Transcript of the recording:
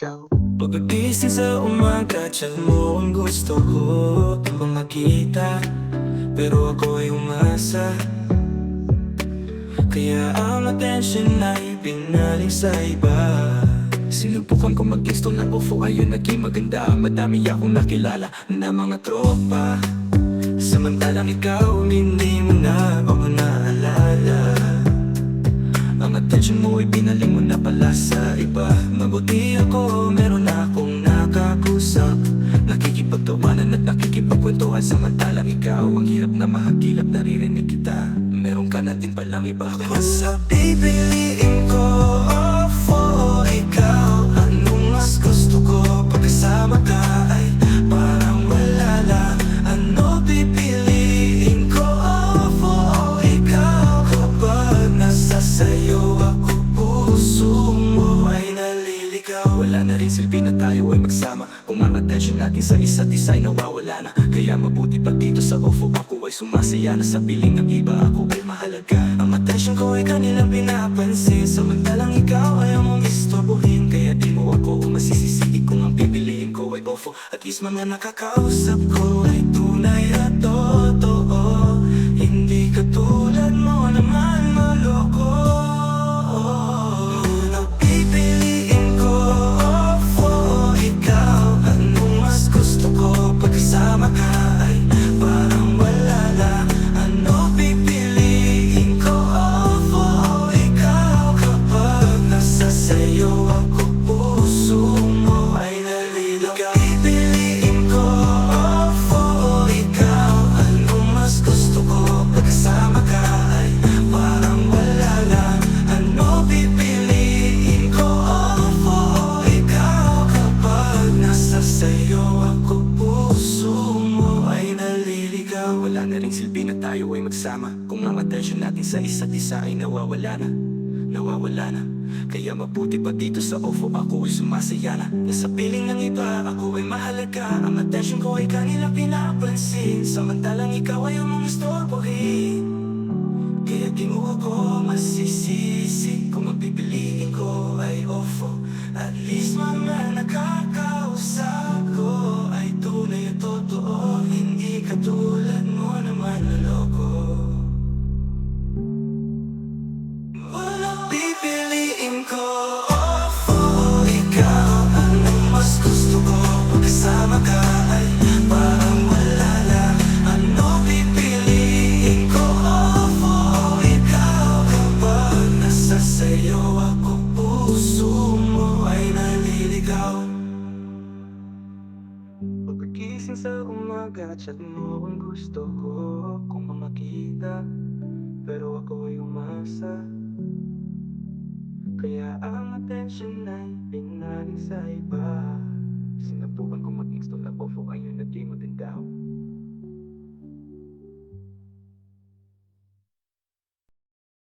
ikaw. Pagkagising sa umaga, tiyan mo ang gusto ko makita, pero ako ay umasa. Kaya ang atensyon ay pinaling sa iba. Sinubukan ko mag-install ng UFO, ayun naging maganda. Madami akong nakilala na mga tropa, samantalang ikaw hindi mo na ako naalala. Ang atensyon mo ay pinaling mo na pala sa iba. Mabuti ako, meron akong nakakusap, nakikipagtawanan at nakikipagkwentuhan, samantalang ikaw ang hirap na mahagilap, naririnig kita. Meron ka na din palang iba. Sa pipiliin ko, for ikaw, anong mas gusto ko? Pagkasama ka ay parang wala lang. Ano pipiliin ko, for ikaw? Kapag nasa sayo ako, puso mo ay naliligaw. Wala na rin silbi na tayo ay magsama kung ang atensyon natin sa isa't isa ay nawawala na. Kaya mabuti pa dito sa UFO, ako ay sumasaya na sa piling ng iba, ako ay mahalaga. Ang atensyon ko ay kanilang pinapansin, samantalang ikaw ay among istorbohin. Kaya di mo ako masisisi kung ang pipiliin ko ay UFO. At least mga nakakausap ko ay tunay at totoo, hindi katulad mo naman maloko. Napipiliin ko, for ikaw, anong mas gusto ko? Pagkasama ka ay parang wala lang. Ano pipiliin ko, for ikaw? Kapag nasa sayo ako, puso mo ay naliligaw. Pipiliin ko, for ikaw, anong mas gusto ko? Pagkasama ka ay parang wala lang. Ano pipiliin ko, for ikaw? Kapag nasa sayo ako, puso mo ay naliligaw. Wala na ring silbi na tayo ay magsama kung ang atensyon natin sa isa't isa ay nawawala na, nawawala na. Kaya mabuti pa dito sa UFO, ako ay sumasaya na. Nasa piling ng iba, ako ay mahalaga. Ang atensyon ko ay kanila pinapansin, samantalang ikaw ay among istorbohin. Kaya di mo ako masisisi kung ang pipiliin ko ay UFO. At least mga nakakausap ko ay tunay at totoo, hindi katulad mo naman naloko. Pipiliin ko, for ikaw, anong mas gusto ko? Pagkasama ka ay parang wala lang. Ano pipiliin ko, for ikaw? Kapag nasa sayo ako, puso mo ay naliligaw. Pagkagising sa umaga, chat mo ang gusto ko kung makita, pero ako ay umasa. Kaya ang atensyon ay pinaling sa iba. Sinubukan ko mag-install ng UFO,